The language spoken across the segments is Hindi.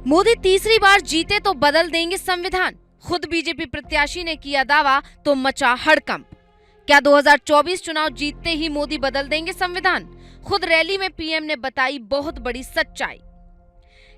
मोदी तीसरी बार जीते तो बदल देंगे संविधान। खुद बीजेपी प्रत्याशी ने किया दावा तो मचा हड़कंप। क्या 2024 चुनाव जीतते ही मोदी बदल देंगे संविधान? खुद रैली में पीएम ने बताई बहुत बड़ी सच्चाई।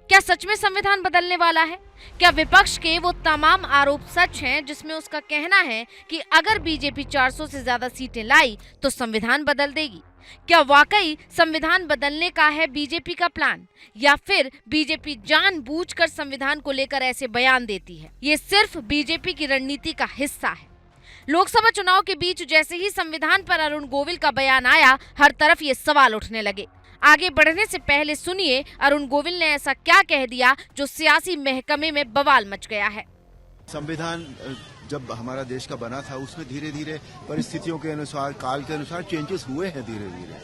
क्या सच में संविधान बदलने वाला है? क्या विपक्ष के वो तमाम आरोप सच हैं जिसमें उसका कहना है कि अगर बीजेपी 400 से ज्यादा सीटें लाई तो संविधान बदल देगी? क्या वाकई संविधान बदलने का है बीजेपी का प्लान, या फिर बीजेपी जानबूझकर संविधान को लेकर ऐसे बयान देती है? ये सिर्फ बीजेपी की रणनीति का हिस्सा है। लोकसभा चुनाव के बीच जैसे ही संविधान पर अरुण गोविल का बयान आया, हर तरफ ये सवाल उठने लगे। आगे बढ़ने से पहले सुनिए अरुण गोविल ने ऐसा क्या कह दिया जो सियासी महकमे में बवाल मच गया है। संविधान जब हमारा देश का बना था उसमें धीरे धीरे परिस्थितियों के अनुसार, काल के अनुसार चेंजेस हुए हैं धीरे धीरे,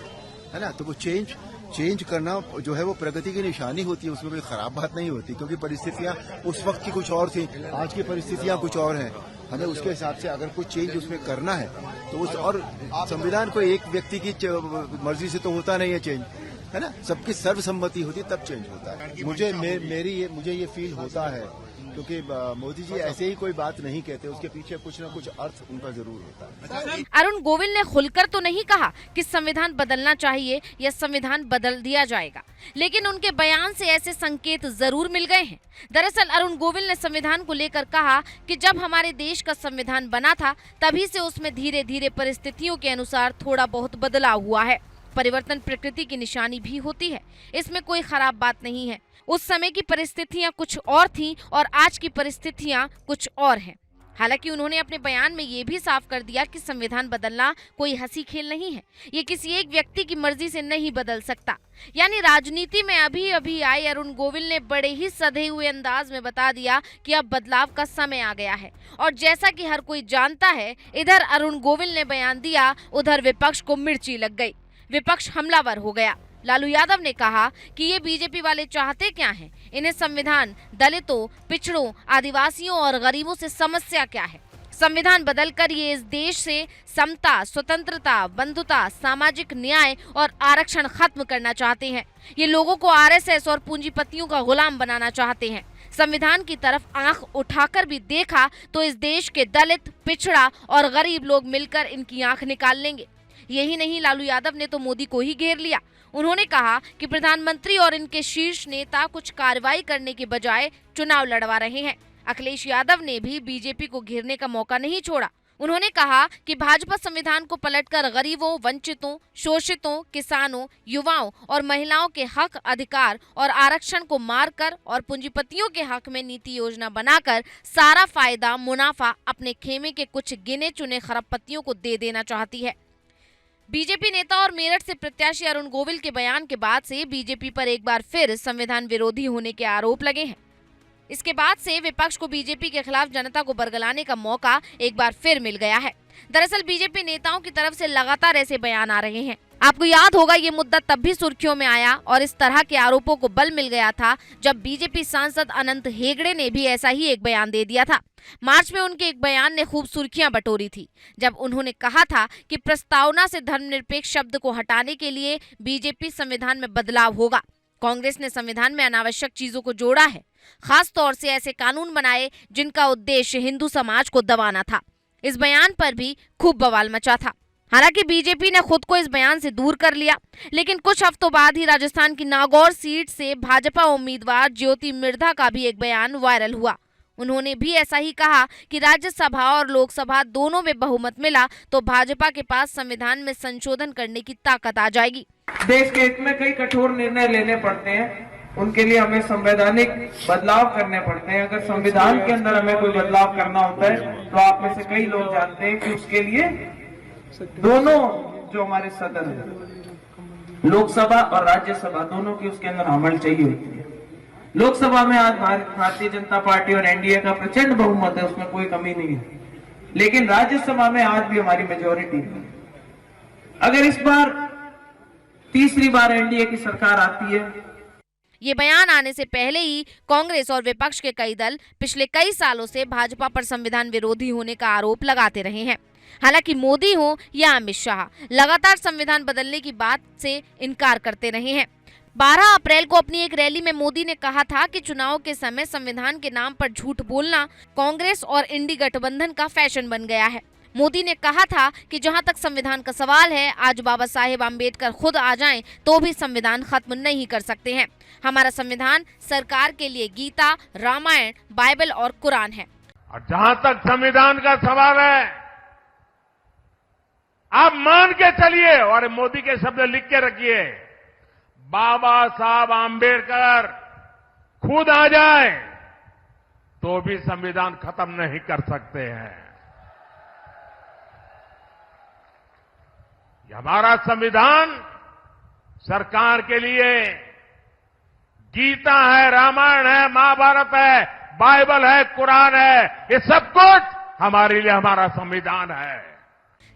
है ना। तो वो चेंज करना जो है वो प्रगति की निशानी होती है, उसमें कोई खराब बात नहीं होती, क्योंकि परिस्थितियां उस वक्त की कुछ और थी, आज की परिस्थितियां कुछ और हैं। हमें उसके हिसाब से अगर कुछ चेंज उसमें करना है तो उस, और संविधान को एक व्यक्ति की मर्जी से तो होता नहीं है चेंज, है ना। सबकी सर्वसम्मति होती तब चेंज होता है। मुझे ये फील होता है, क्योंकि मोदी जी ऐसे ही कोई बात नहीं कहते, उसके पीछे कुछ न कुछ अर्थ उनका जरूर होता है। अरुण गोविल ने खुलकर तो नहीं कहा कि संविधान बदलना चाहिए या संविधान बदल दिया जाएगा, लेकिन उनके बयान से ऐसे संकेत जरूर मिल गए हैं। दरअसल अरुण गोविल ने संविधान को लेकर कहा कि जब हमारे देश का संविधान बना था तभी से उसमें धीरे धीरे परिस्थितियों के अनुसार थोड़ा बहुत बदलाव हुआ है। परिवर्तन प्रकृति की निशानी भी होती है, इसमें कोई खराब बात नहीं है। उस समय की परिस्थितियां कुछ और थीं और आज की परिस्थितियां कुछ और हैं। हालांकि उन्होंने अपने बयान में ये भी साफ कर दिया कि संविधान बदलना कोई हंसी खेल नहीं है, ये किसी एक व्यक्ति की मर्जी से नहीं बदल सकता। यानी राजनीति में अभी अभी आए अरुण गोविल ने बड़े ही सधे हुए अंदाज में बता दिया कि अब बदलाव का समय आ गया है। और जैसा कि हर कोई जानता है, इधर अरुण गोविल ने बयान दिया, उधर विपक्ष को मिर्ची लग गई, विपक्ष हमलावर हो गया। लालू यादव ने कहा कि ये बीजेपी वाले चाहते क्या हैं? इन्हें संविधान, दलितों, पिछड़ों, आदिवासियों और गरीबों से समस्या क्या है? संविधान बदलकर ये इस देश से समता, स्वतंत्रता, बंधुता, सामाजिक न्याय और आरक्षण खत्म करना चाहते हैं। ये लोगों को आरएसएस और पूंजीपतियों का गुलाम बनाना चाहते हैं। संविधान की तरफ आंख उठाकर भी देखा तो इस देश के दलित, पिछड़ा और गरीब लोग मिलकर इनकी आंख निकाल लेंगे। यही नहीं, लालू यादव ने तो मोदी को ही घेर लिया। उन्होंने कहा कि प्रधानमंत्री और इनके शीर्ष नेता कुछ कार्रवाई करने के बजाय चुनाव लड़वा रहे हैं। अखिलेश यादव ने भी बीजेपी को घेरने का मौका नहीं छोड़ा। उन्होंने कहा कि भाजपा संविधान को पलटकर गरीबों, वंचितों, शोषितों, किसानों, युवाओं और महिलाओं के हक, अधिकार और आरक्षण को मारकर और पूंजीपतियों के हक में नीति योजना बनाकर सारा फायदा, मुनाफा अपने खेमे के कुछ गिने चुने खरबपतियों को दे देना चाहती है। बीजेपी नेता और मेरठ से प्रत्याशी अरुण गोविल के बयान के बाद से बीजेपी पर एक बार फिर संविधान विरोधी होने के आरोप लगे हैं। इसके बाद से विपक्ष को बीजेपी के खिलाफ जनता को बरगलाने का मौका एक बार फिर मिल गया है। दरअसल बीजेपी नेताओं की तरफ से लगातार ऐसे बयान आ रहे हैं। आपको याद होगा ये मुद्दा तब भी सुर्खियों में आया और इस तरह के आरोपों को बल मिल गया था जब बीजेपी सांसद अनंत हेगड़े ने भी ऐसा ही एक बयान दे दिया था। मार्च में उनके एक बयान ने खूब सुर्खियां बटोरी थी, जब उन्होंने कहा था कि प्रस्तावना से धर्मनिरपेक्ष शब्द को हटाने के लिए बीजेपी संविधान में बदलाव होगा। कांग्रेस ने संविधान में अनावश्यक चीजों को जोड़ा है, खास तौर से ऐसे कानून बनाए जिनका उद्देश्य हिंदू समाज को दबाना था। इस बयान पर भी खूब बवाल मचा था। हालांकि बीजेपी ने खुद को इस बयान से दूर कर लिया, लेकिन कुछ हफ्तों बाद ही राजस्थान की नागौर सीट से भाजपा उम्मीदवार ज्योति मिर्धा का भी एक बयान वायरल हुआ। उन्होंने भी ऐसा ही कहा कि राज्यसभा और लोकसभा दोनों में बहुमत मिला तो भाजपा के पास संविधान में संशोधन करने की ताकत आ जाएगी। देश के हित में कई कठोर निर्णय लेने पड़ते हैं, उनके लिए हमें संवैधानिक बदलाव करने पड़ते हैं। अगर संविधान के अंदर हमें कोई बदलाव करना होता है तो आप में से कई लोग जानते हैं कि उसके लिए दोनों जो हमारे सदन है, लोकसभा और राज्यसभा, दोनों की उसके अंदर अमल चाहिए होती है। लोकसभा में आज भारतीय जनता पार्टी और एनडीए का प्रचंड बहुमत है, उसमें कोई कमी नहीं है, लेकिन राज्यसभा में आज भी हमारी मेजोरिटी है। अगर इस बार तीसरी बार एनडीए की सरकार आती है। ये बयान आने से पहले ही कांग्रेस और विपक्ष के कई दल पिछले कई सालों से भाजपा पर संविधान विरोधी होने का आरोप लगाते रहे हैं। हालांकि मोदी हो या अमित शाह लगातार संविधान बदलने की बात से इनकार करते रहे हैं। 12 अप्रैल को अपनी एक रैली में मोदी ने कहा था कि चुनाव के समय संविधान के नाम पर झूठ बोलना कांग्रेस और इंडी गठबंधन का फैशन बन गया है। मोदी ने कहा था कि जहां तक संविधान का सवाल है, आज बाबा साहेब आम्बेडकर खुद आ जाएं तो भी संविधान खत्म नहीं कर सकते हैं। हमारा संविधान सरकार के लिए गीता, रामायण, बाइबल और कुरान है। और जहां तक संविधान का सवाल है, आप मान के चलिए और मोदी के शब्द लिख के रखिए, बाबा साहब आम्बेडकर खुद आ जाए तो भी संविधान खत्म नहीं कर सकते हैं। हमारा संविधान सरकार के लिए गीता है, रामायण है, महाभारत है, बाइबल है, कुरान है, ये सब कुछ हमारे लिए हमारा संविधान है।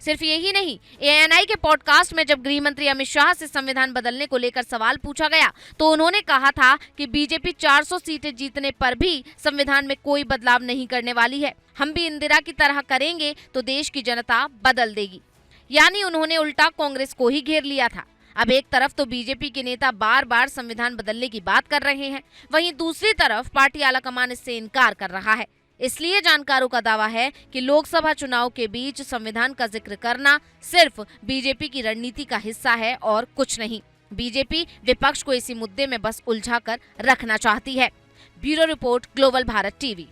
सिर्फ यही नहीं, ANI के पॉडकास्ट में जब गृह मंत्री अमित शाह से संविधान बदलने को लेकर सवाल पूछा गया तो उन्होंने कहा था कि बीजेपी 400 सीटें जीतने पर भी संविधान में कोई बदलाव नहीं करने वाली है। हम भी इंदिरा की तरह करेंगे तो देश की जनता बदल देगी। यानी उन्होंने उल्टा कांग्रेस को ही घेर लिया था। अब एक तरफ तो बीजेपी के नेता बार बार संविधान बदलने की बात कर रहे हैं, वहीं दूसरी तरफ पार्टी आलाकमान इससे इनकार कर रहा है। इसलिए जानकारों का दावा है कि लोकसभा चुनाव के बीच संविधान का जिक्र करना सिर्फ बीजेपी की रणनीति का हिस्सा है और कुछ नहीं। बीजेपी विपक्ष को इसी मुद्दे में बस उलझाकर रखना चाहती है। Bureau report, global Bharat TV.